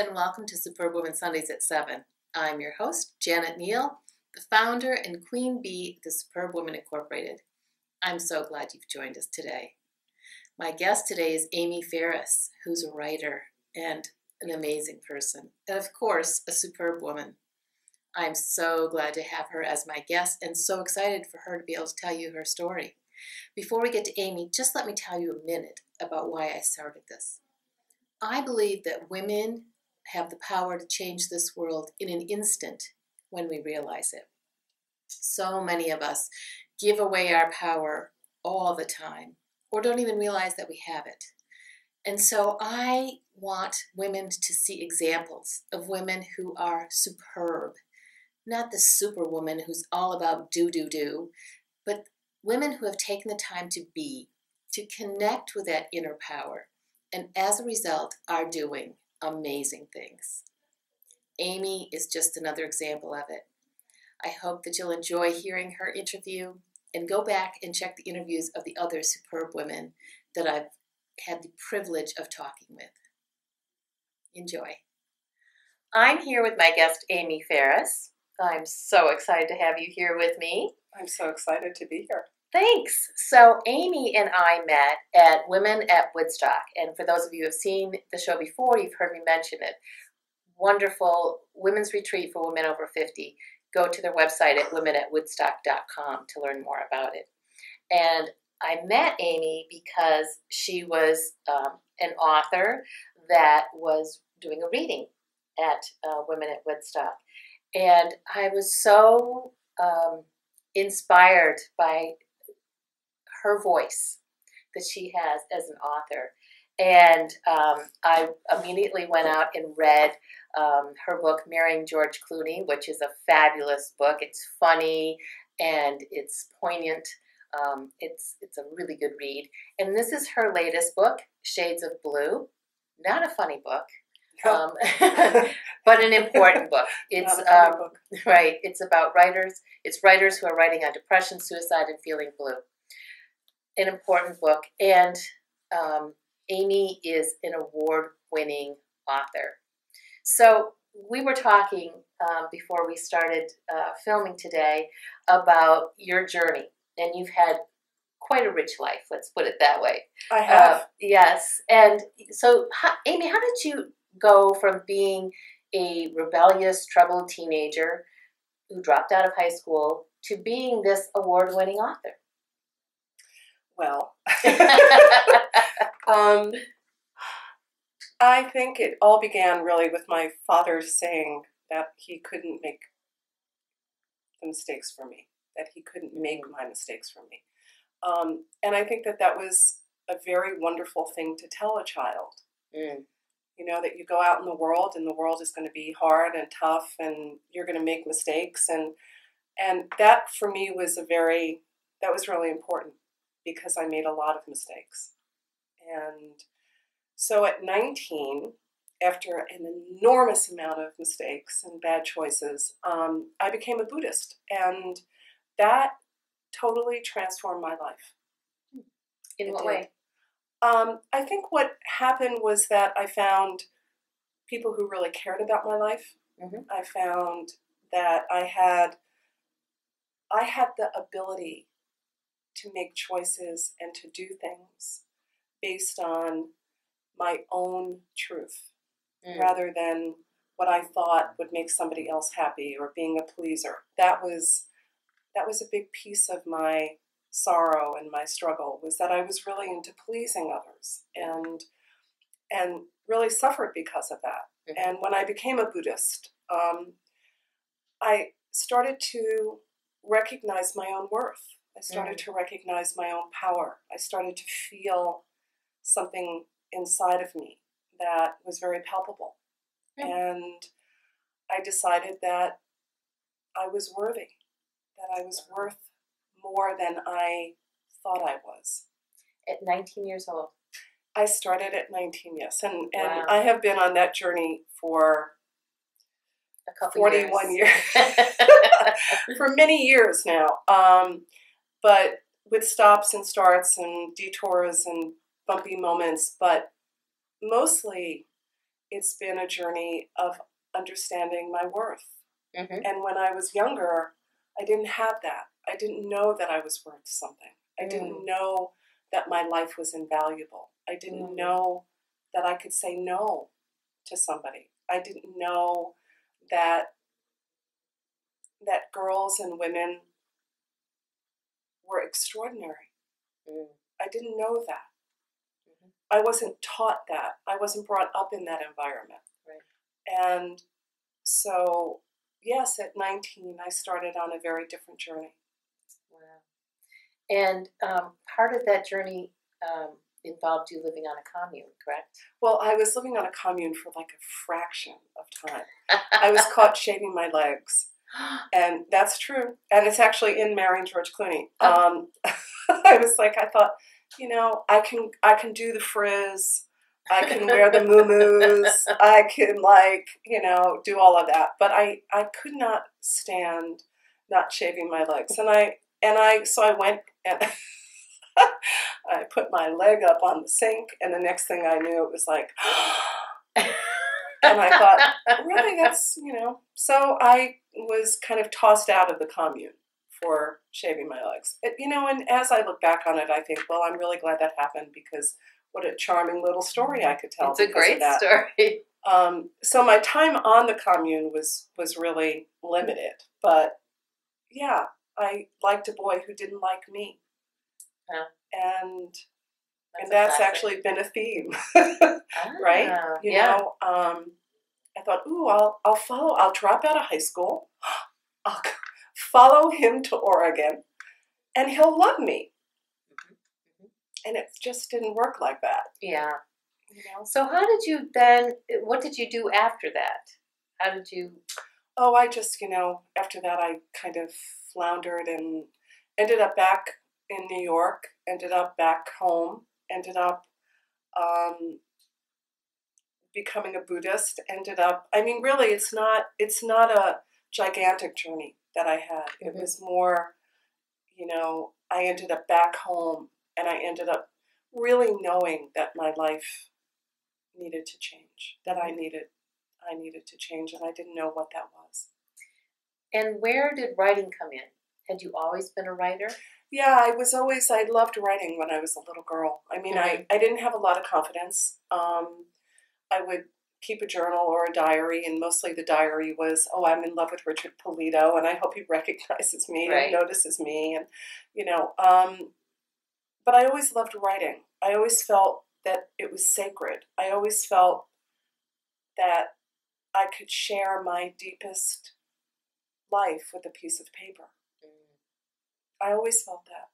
and welcome to Superbwoman Sundays at 7. I'm your host, Janet Neal, the founder and queen bee of the Superbwoman Incorporated. I'm so glad you've joined us today. My guest today is Amy Ferris, who's a writer and an amazing person, and of course, a superb woman. I'm so glad to have her as my guest and so excited for her to be able to tell you her story. Before we get to Amy, just let me tell you a minute about why I started this. I believe that women have the power to change this world in an instant when we realize it. So many of us give away our power all the time or don't even realize that we have it. And so I want women to see examples of women who are superb, not the superwoman who's all about do, but women who have taken the time to be, to connect with that inner power, and as a result are doing amazing things. Amy is just another example of it. I hope that you'll enjoy hearing her interview and go back and check the interviews of the other superb women that I've had the privilege of talking with. Enjoy. I'm here with my guest, Amy Ferris. I'm so excited to have you here with me. I'm so excited to be here. Thanks. So Amy and I met at Women at Woodstock. And for those of you who have seen the show before, you've heard me mention it. Wonderful women's retreat for women over 50. Go to their website at womenatwoodstock.com to learn more about it. And I met Amy because she was an author that was doing a reading at Women at Woodstock. And I was so inspired by her voice that she has as an author. And I immediately went out and read her book, Marrying George Clooney, which is a fabulous book. It's funny and it's poignant. It's a really good read. And this is her latest book, Shades of Blue. Not a funny book, but an important book. It's book. Right. It's about writers. It's writers who are writing on depression, suicide, and feeling blue. An important book. And Amy is an award-winning author. So we were talking before we started filming today about your journey, and you've had quite a rich life, let's put it that way. I have. Yes. And so, Amy, how did you go from being a rebellious, troubled teenager who dropped out of high school to being this award-winning author? Well, I think it all began really with my father saying that he couldn't make the mistakes for me, that he couldn't make my mistakes for me. And I think that that was a very wonderful thing to tell a child. Mm. You know, that you go out in the world and the world is going to be hard and tough and you're going to make mistakes. And that for me was that was really important because I made a lot of mistakes. And so at 19, after an enormous amount of mistakes and bad choices, I became a Buddhist. And that totally transformed my life. In what way? I think what happened was that I found people who really cared about my life. Mm-hmm. I found that I had the ability to make choices and to do things based on my own truth, rather than what I thought would make somebody else happy or being a pleaser. That was a big piece of my sorrow and my struggle, was that I was really into pleasing others and really suffered because of that. Mm-hmm. And when I became a Buddhist, I started to recognize my own worth. I started to recognize my own power. I started to feel something inside of me that was very palpable. Mm-hmm. And I decided that I was worthy, that I was worth more than I thought I was. At 19 years old? I started at 19, yes. And wow. I have been on that journey for a couple 41 years. For many years now. But with stops and starts and detours and bumpy moments. But mostly it's been a journey of understanding my worth. Mm-hmm. And when I was younger, I didn't have that. I didn't know that I was worth something. I didn't know that my life was invaluable. I didn't know that I could say no to somebody. I didn't know that girls and women were extraordinary. I didn't know that. I wasn't taught that. I wasn't brought up in that environment. Right. And so, yes, at 19, I started on a very different journey. Wow. And part of that journey involved you living on a commune, correct? Well, I was living on a commune for like a fraction of time. I was caught shaving my legs. And that's true. And it's actually in Marrying George Clooney. I thought, you know, I can do the frizz. I can wear the muumuus. I can, like, you know, do all of that. But I could not stand not shaving my legs. So I went and I put my leg up on the sink, and the next thing I knew, it was like, and I thought, really, that's, you know. So I was kind of tossed out of the commune for shaving my legs. You know, and as I look back on it, I think, well, I'm really glad that happened, because what a charming little story I could tell. It's a great story. So my time on the commune was really limited. But, yeah, I liked a boy who didn't like me. Yeah. And that's actually been a theme, right? You know, I thought, ooh, I'll drop out of high school. I'll follow him to Oregon, and he'll love me. And it just didn't work like that. Yeah. You know? So what did you do after that? How did you? Oh, I just, you know, after that I kind of floundered and ended up back in New York, ended up back home, ended up becoming a Buddhist, I mean, really, it's not a gigantic journey that I had. It was more, you know, I ended up back home, and I ended up really knowing that my life needed to change, that I needed to change, and I didn't know what that was. And where did writing come in? Had you always been a writer? Yeah, I loved writing when I was a little girl. I mean, I didn't have a lot of confidence. I would keep a journal or a diary, and mostly the diary was, oh, I'm in love with Richard Polito, and I hope he recognizes me and notices me, and, you know, but I always loved writing. I always felt that it was sacred. I always felt that I could share my deepest life with a piece of paper. I always felt that.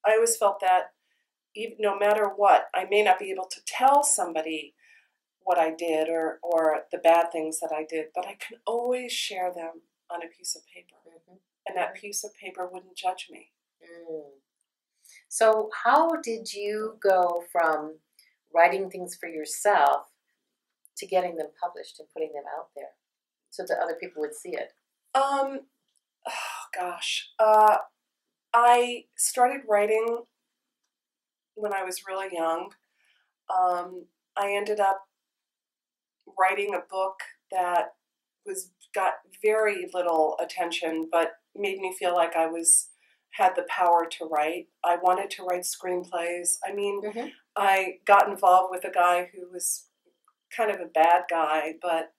I always felt that even, no matter what, I may not be able to tell somebody what I did or the bad things that I did, but I can always share them on a piece of paper. And that piece of paper wouldn't judge me. So how did you go from writing things for yourself to getting them published and putting them out there so that other people would see it? Oh, gosh. I started writing when I was really young. I ended up writing a book that got very little attention, but made me feel like I had the power to write. I wanted to write screenplays. I mean, I got involved with a guy who was kind of a bad guy, but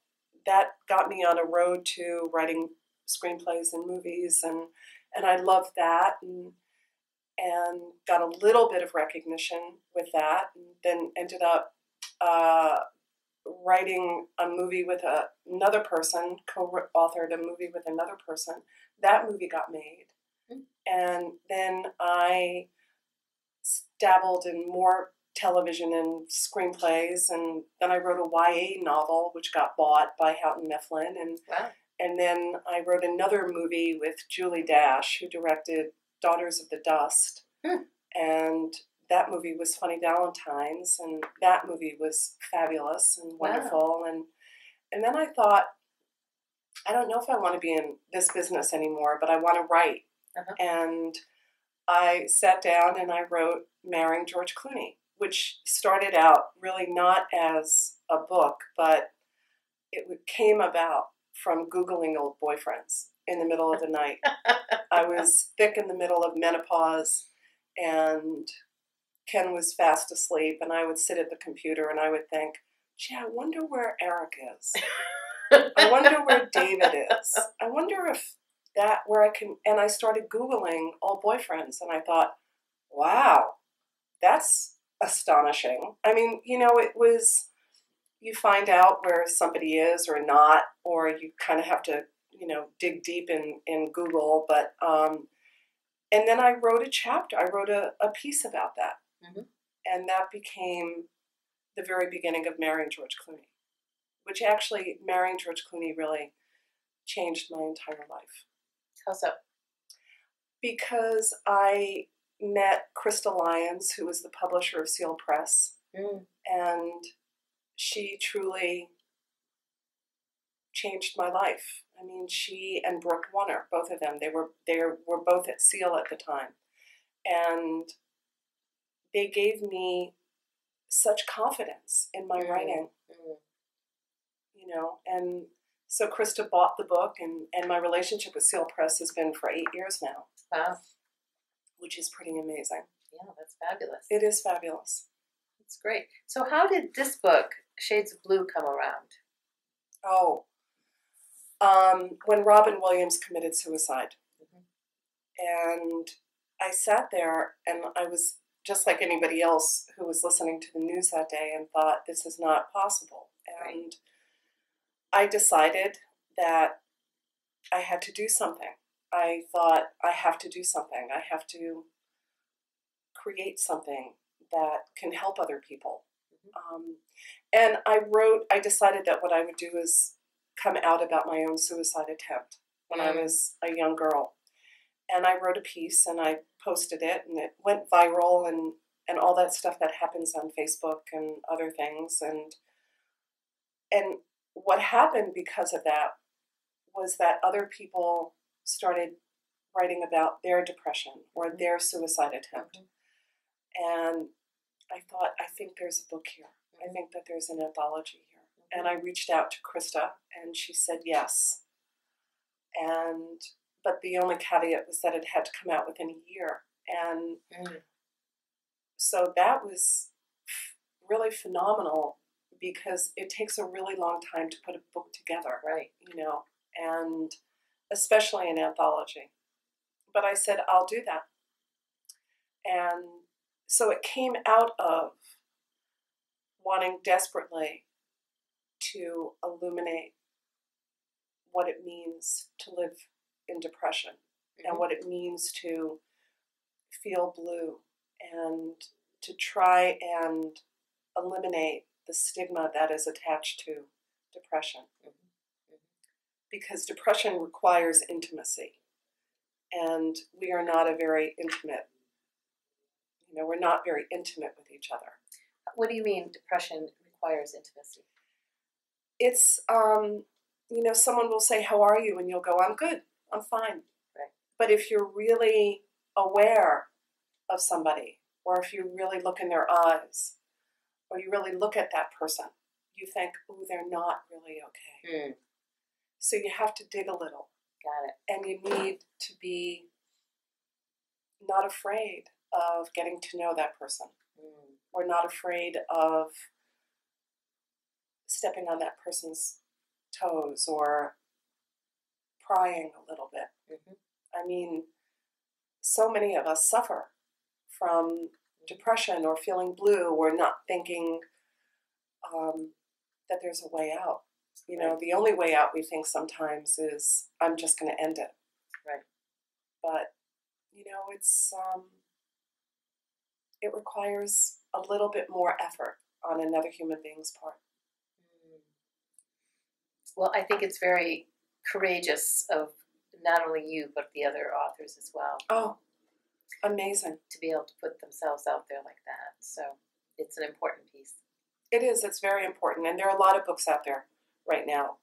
that got me on a road to writing screenplays and movies, and I loved that, and got a little bit of recognition with that, and then ended up writing a movie with another person, co-authored a movie with another person. That movie got made. And then I dabbled in more television and screenplays, and then I wrote a YA novel, which got bought by Houghton Mifflin, and then I wrote another movie with Julie Dash, who directed Daughters of the Dust, and that movie was Funny Valentines, and that movie was fabulous and wonderful, and then I thought, I don't know if I want to be in this business anymore, but I want to write. And I sat down and I wrote Marrying George Clooney, which started out really not as a book, but came about from Googling old boyfriends in the middle of the night. I was thick in the middle of menopause, and Ken was fast asleep, and I would sit at the computer and I would think, gee, I wonder where Eric is. I wonder where David is. I wonder if where I can, and I started Googling old boyfriends, and I thought, wow, that's astonishing. I mean, it was, you find out where somebody is or not, or you kind of have to, dig deep in Google. But, and then I wrote a piece about that. Mm-hmm. And that became the very beginning of marrying George Clooney, which actually, marrying George Clooney really changed my entire life. How so? Because I met Krista Lyons, who was the publisher of Seal Press, and she truly changed my life. I mean, she and Brooke Warner, both of them, they were both at Seal at the time, and they gave me such confidence in my writing, and so Krista bought the book, and my relationship with Seal Press has been for 8 years now. Wow. Which is pretty amazing. Yeah, that's fabulous. It is fabulous. It's great. So how did this book, Shades of Blue, come around? When Robin Williams committed suicide. And I sat there, and I was just like anybody else who was listening to the news that day and thought, this is not possible. And I decided that I had to do something. I thought, I have to do something. I have to create something that can help other people. And I decided that what I would do is come out about my own suicide attempt when I was a young girl. And I wrote a piece, and I posted it, and it went viral, and all that stuff that happens on Facebook and other things. And what happened because of that was that other people started writing about their depression or their suicide attempt. And I thought, I think there's a book here. I think that there's an anthology here. And I reached out to Krista, and she said yes. But the only caveat was that it had to come out within a year. And so that was really phenomenal, because it takes a really long time to put a book together. Right. And especially an anthology. But I said, I'll do that. And so it came out of wanting desperately to illuminate what it means to live in depression and what it means to feel blue, and to try and eliminate the stigma that is attached to depression. Because depression requires intimacy, and we are not a very intimate, we're not very intimate with each other. What do you mean depression requires intimacy? It's, someone will say, how are you? And you'll go, I'm good, I'm fine. Right. But if you're really aware of somebody, or if you really look in their eyes, or you really look at that person, you think, oh, they're not really okay. So you have to dig a little. Got it. And you need to be not afraid of getting to know that person. Or not afraid of stepping on that person's toes or prying a little bit. I mean, so many of us suffer from depression or feeling blue or not thinking that there's a way out. The only way out, we think sometimes, is I'm just going to end it. Right. But, it's it requires a little bit more effort on another human being's part. Well, I think it's very courageous of not only you, but the other authors as well. Oh, amazing. To be able to put themselves out there like that. So it's an important piece. It is. It's very important. And there are a lot of books out there right now.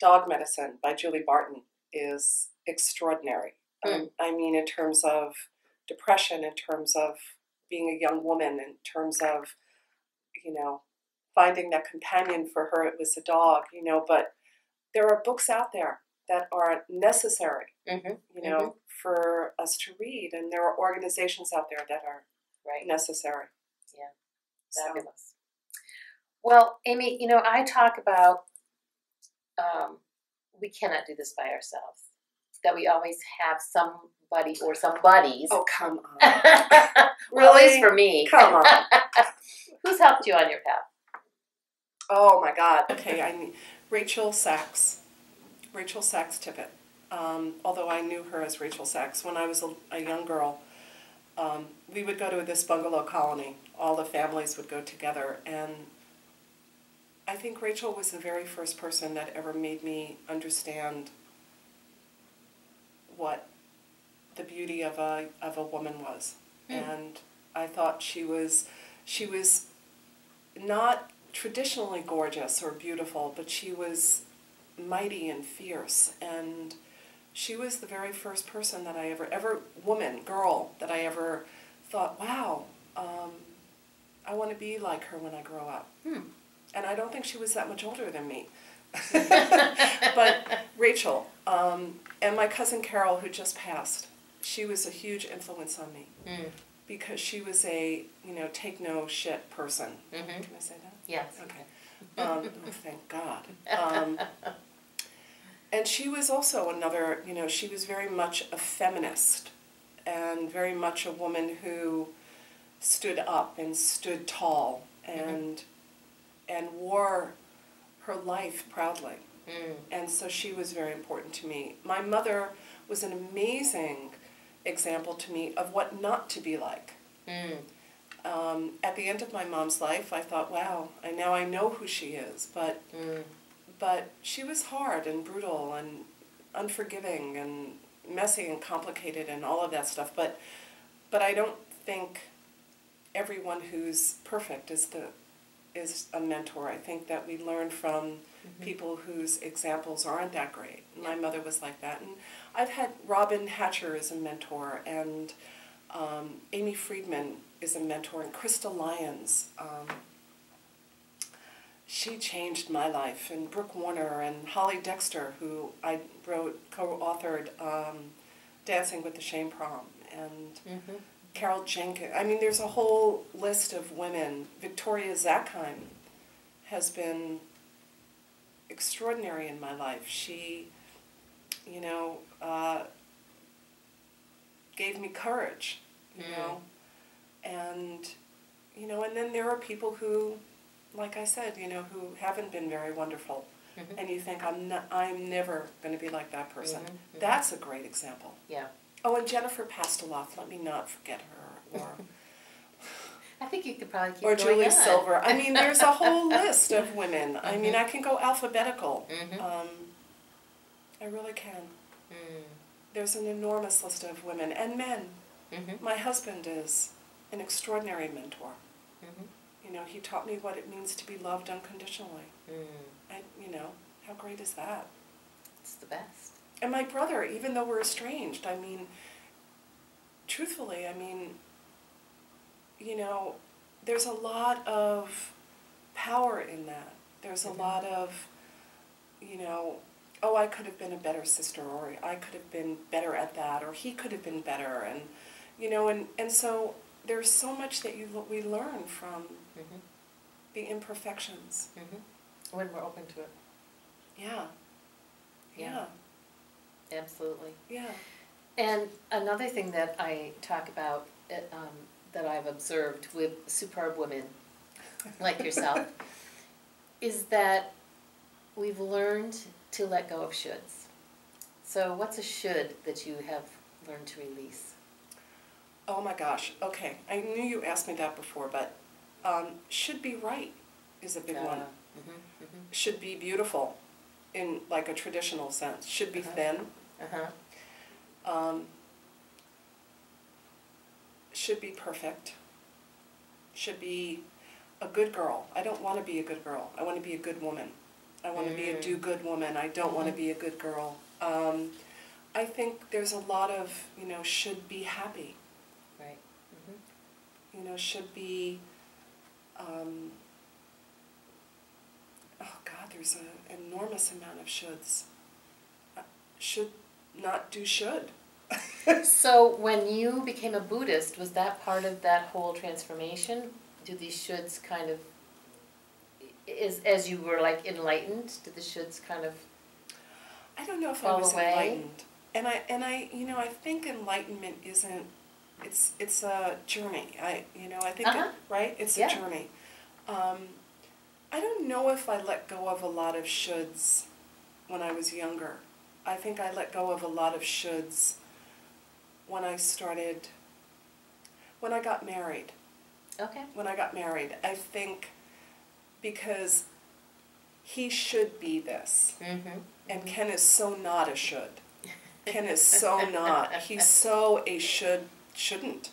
Dog Medicine by Julie Barton is extraordinary. I mean, in terms of depression, in terms of being a young woman, in terms of, you know, finding that companion. For her, it was a dog, you know, but there are books out there that are necessary, you know, for us to read, and there are organizations out there that are necessary. Yeah, fabulous. Well, Amy, you know, I talk about we cannot do this by ourselves, that we always have somebody or some buddies. Oh, come on. Well, at least for me. Come on. Who's helped you on your path? Oh, my God. Okay, I mean, Rachel Sachs Tippett. Although I knew her as Rachel Sachs when I was a young girl. We would go to this bungalow colony. All the families would go together, and I think Rachel was the very first person that ever made me understand what the beauty of a woman was. And I thought she was not traditionally gorgeous or beautiful, but she was mighty and fierce, and she was the very first person that I girl that I ever thought, wow, I want to be like her when I grow up. And I don't think she was that much older than me. But Rachel, and my cousin Carol, who just passed, she was a huge influence on me. Because she was a, you know, take no shit person. Can I say that? Yes. Okay. Oh, thank God. And she was also another, you know, she was very much a feminist and very much a woman who stood up and stood tall and wore her life proudly. And so she was very important to me. My mother was an amazing example to me of what not to be like. At the end of my mom's life, I thought, wow, now I know who she is, but she was hard and brutal and unforgiving and messy and complicated and all of that stuff. But I don't think everyone who's perfect is a mentor. I think that we learn from people whose examples aren't that great. My mother was like that. And I've had Robin Hatcher as a mentor, and Amy Friedman is a mentor, and Krista Lyons. She changed my life, and Brooke Warner and Holly Dexter, who I co-authored Dancing with the Shame Prom, and Carol Jenkins. I mean, there's a whole list of women. Victoria Zackheim has been extraordinary in my life. She, you know, gave me courage, you know, and, you know, and then there are people who, like I said, you know, who haven't been very wonderful, and you think, I'm never going to be like that person. That's a great example. Yeah. Oh, and Jennifer Pasteloff, let me not forget her. Or I think you could probably keep or going Julie on. Silver. I mean, there's a whole list of women. I mean, I can go alphabetical. I really can. There's an enormous list of women and men. My husband is an extraordinary mentor. You know, he taught me what it means to be loved unconditionally. And, you know, how great is that? It's the best. And my brother, even though we're estranged, I mean, truthfully, I mean, you know, there's a lot of power in that. There's a lot of, you know, oh, I could have been a better sister, or I could have been better at that, or he could have been better, and, you know, and so there's so much that we learn from the imperfections. When we're open to it. Yeah. Absolutely. Yeah. And another thing that I talk about that I've observed with superb women like yourself is that we've learned to let go of shoulds. So what's a should that you have learned to release? Oh my gosh. Okay. I knew you asked me that before, but should be right is a big one. Should be beautiful in like a traditional sense. Should be thin. Should be perfect. Should be a good girl. I don't want to be a good girl. I want to be a good woman. I want to be a do-good woman. I don't want to be a good girl. I think there's a lot of, you know, should be happy. Right. You know, should be there's an enormous amount of shoulds. Should not do should. So when you became a Buddhist, was that part of that whole transformation? Do these shoulds kind of, as you were like enlightened, did the shoulds kind of I don't know if I fall was away? enlightened. And I I think enlightenment isn't, it's a journey. I think right? It's a journey. I don't know if I let go of a lot of shoulds when I was younger. I think I let go of a lot of shoulds when I got married. Okay. When I got married, I think because he should be this. Mm-hmm. And Ken is so not a should. Ken is so not. He's so a shouldn't.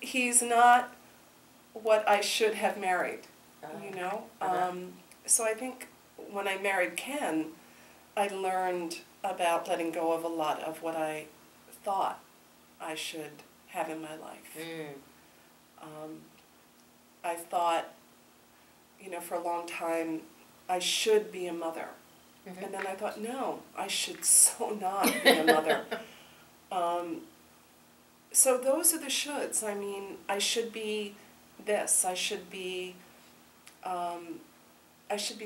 He's not what I should have married, So I think when I married Ken, I learned about letting go of a lot of what I thought I should have in my life. I thought, for a long time, I should be a mother. Mm-hmm. And then I thought, no, I should so not be a mother. So those are the shoulds. I mean, I should be this. I should be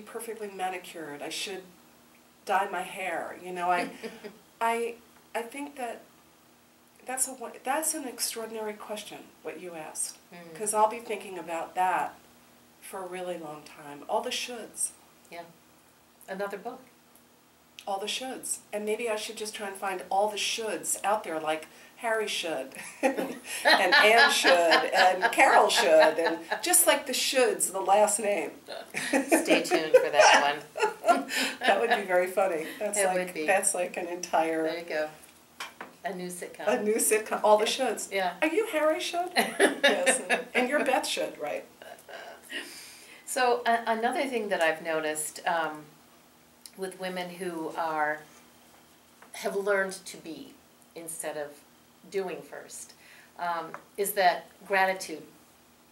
perfectly manicured. I should dye my hair. I think that's an extraordinary question, what you asked, because I'll be thinking about that for a really long time. All the shoulds. Yeah. Another book. All the shoulds. And maybe I should just try and find all the shoulds out there, like Harry should, and Anne should, and Carol should, and just like the shoulds, the last name. Stay tuned for that one. That would be very funny. Would be. That's like an entire... There you go. A new sitcom. A new sitcom. All the shoulds. Yeah. Are you Harry should? Yes. And you're Beth should, right? So another thing that I've noticed with women who have learned to be instead of doing first is that gratitude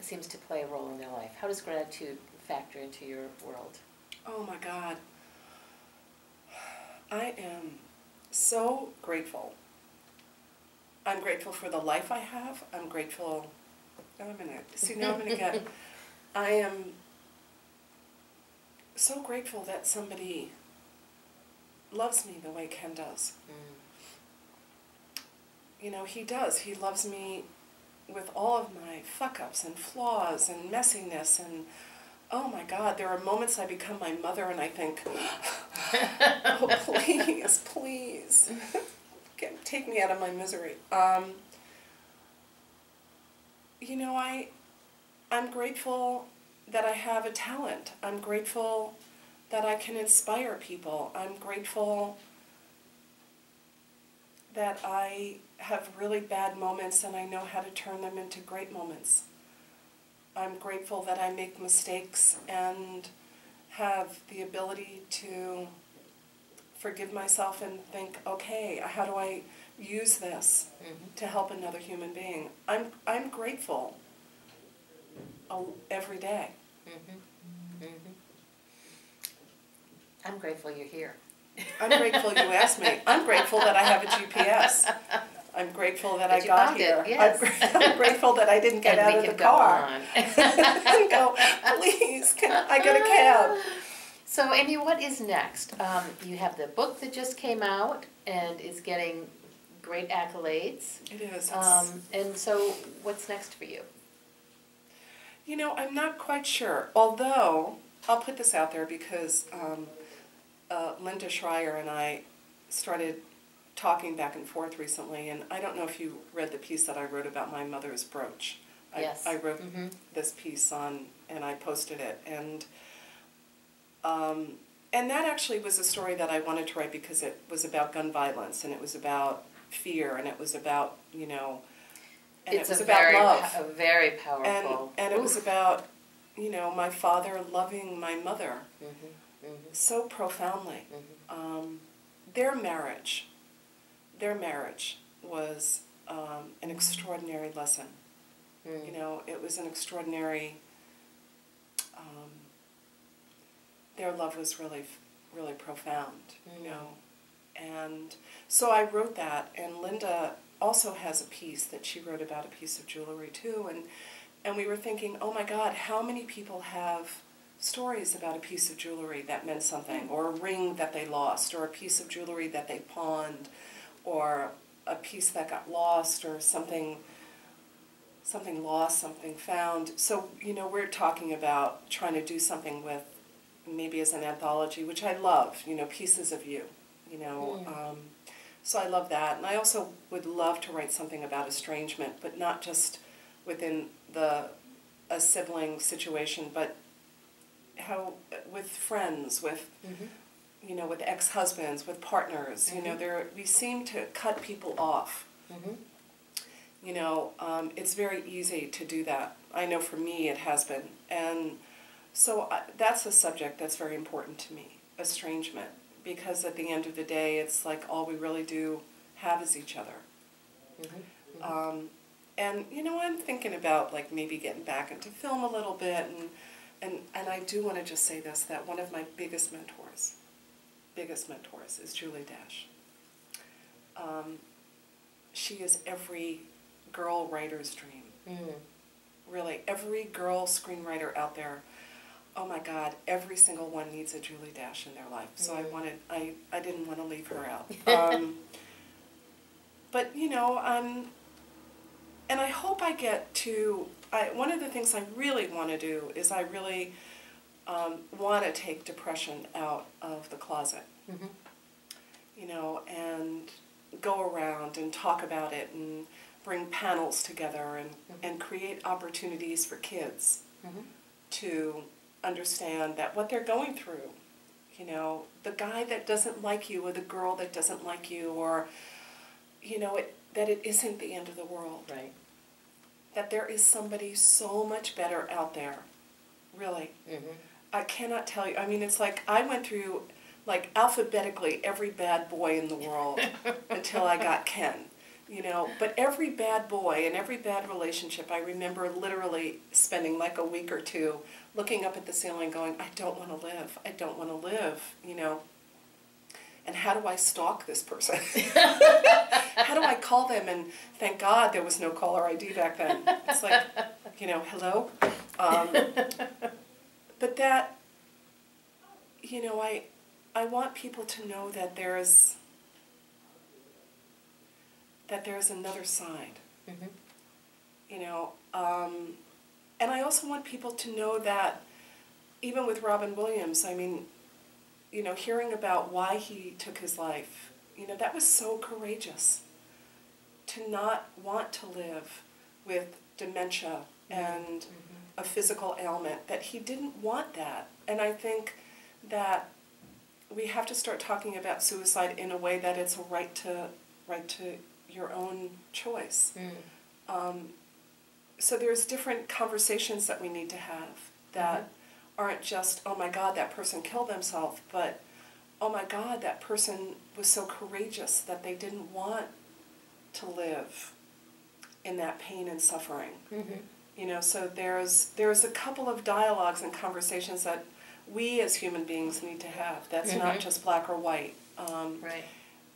seems to play a role in their life. How does gratitude factor into your world? Oh my God. I am so grateful. I'm grateful for the life I have. I'm grateful. I am so grateful that somebody loves me the way Ken does. He does. He loves me with all of my fuck-ups and flaws and messiness, and oh my God, there are moments I become my mother and I think, oh please, please, take me out of my misery. I'm grateful that I have a talent. I'm grateful that I can inspire people. I'm grateful that I have really bad moments and I know how to turn them into great moments. I'm grateful that I make mistakes and have the ability to forgive myself and think, okay, how do I use this to help another human being? I'm grateful every day. I'm grateful you're here. I'm grateful you asked me. I'm grateful that I have a GPS. I'm grateful that I got here. Yes. I'm grateful that I didn't get out of the car and go, please, can I get a cab? So, Amy, what is next? You have the book that just came out and is getting great accolades. It is. And so, what's next for you? I'm not quite sure. Although, I'll put this out there because Linda Schreier and I started talking back and forth recently, and I don't know if you read the piece that I wrote about my mother's brooch. Yes. I wrote this piece and I posted it, and that actually was a story that I wanted to write because it was about gun violence, and it was about fear, and it was about, and it was about love. Very powerful. And it was about, my father loving my mother so profoundly. Their marriage was an extraordinary lesson. It was an extraordinary their love was really, really profound, you know. And so I wrote that, and Linda also has a piece that she wrote about a piece of jewelry too, and we were thinking, oh my God, how many people have stories about a piece of jewelry that meant something, or a ring that they lost, or a piece of jewelry that they pawned, or a piece that got lost, or something lost, something found. So, you know, we're talking about trying to do something with, maybe as an anthology, which I love, you know, pieces of you, you know. So I love that. And I also would love to write something about estrangement, but not just within a sibling situation, but how with friends, with you know, with ex-husbands, with partners, you know, we seem to cut people off. You know, it's very easy to do that. I know for me it has been. And so that's a subject that's very important to me, estrangement, because at the end of the day, it's like all we really do have is each other. And, you know, I'm thinking about like maybe getting back into film a little bit, and I do want to just say this, that one of my biggest mentors is Julie Dash. She is every girl writer's dream. Really, every girl screenwriter out there, oh my God, every single one needs a Julie Dash in their life. So I didn't want to leave her out. But, you know, and I hope I get to, one of the things I really want to do is I really want to take depression out of the closet. You know, and go around and talk about it and bring panels together and create opportunities for kids to understand that what they're going through, you know, the guy that doesn't like you or the girl that doesn't like you, or, you know, that it isn't the end of the world. Right. That there is somebody so much better out there, really. I cannot tell you. I mean, it's like I went through, like, alphabetically every bad boy in the world until I got Ken, you know. But every bad boy and every bad relationship, I remember literally spending like a week or two looking up at the ceiling going, I don't want to live. I don't want to live, you know. And how do I stalk this person? How do I call them? And thank God there was no caller ID back then. It's like, you know, hello? But that, you know, I want people to know that there is another side. You know, and I also want people to know that even with Robin Williams, I mean, you know, hearing about why he took his life, you know, that was so courageous to not want to live with dementia and a physical ailment, that he didn't want that. And I think that we have to start talking about suicide in a way that it's a right to your own choice. So there's different conversations that we need to have that aren't just, oh my God, that person killed themselves, but oh my God, that person was so courageous that they didn't want to live in that pain and suffering. You know, so there's a couple of dialogues and conversations that we as human beings need to have. That's not just black or white. Right.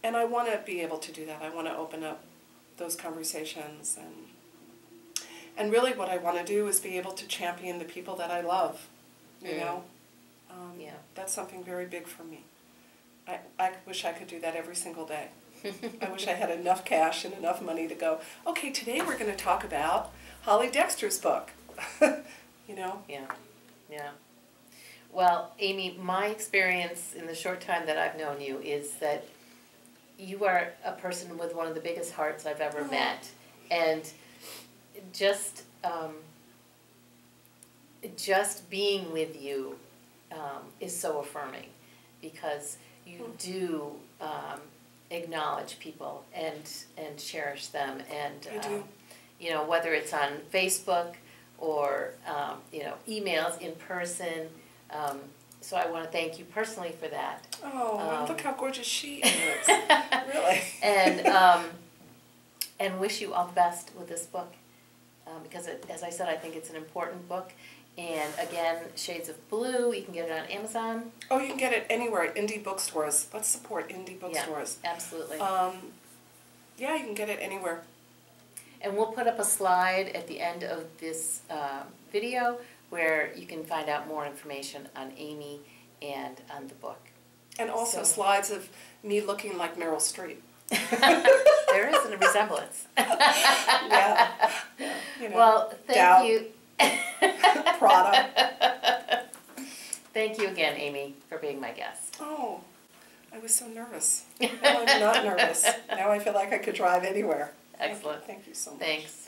And I want to be able to do that. I want to open up those conversations, and really what I want to do is be able to champion the people that I love. You know, that's something very big for me. I wish I could do that every single day. I wish I had enough cash and enough money to go, okay, today we're going to talk about Holly Dexter's book. You know? Yeah. Well, Amy, my experience in the short time that I've known you is that you are a person with one of the biggest hearts I've ever met. And just being with you is so affirming, because you do acknowledge people and cherish them, and you know, whether it's on Facebook or you know, emails, in person. So I want to thank you personally for that. Oh, look how gorgeous she is! Really. And wish you all the best with this book. because, as I said, I think it's an important book. And again, Shades of Blue, you can get it on Amazon. Oh, you can get it anywhere at indie bookstores. Let's support indie bookstores. Yeah, absolutely. Yeah, you can get it anywhere. And we'll put up a slide at the end of this video where you can find out more information on Amy and on the book. And also slides of me looking like Meryl Streep. There is a resemblance. Yeah. You know, well, thank you. Prada. Thank you again, Amy, for being my guest. Oh, I was so nervous. Now I'm not nervous. Now I feel like I could drive anywhere. Excellent. Thank you so much. Thanks.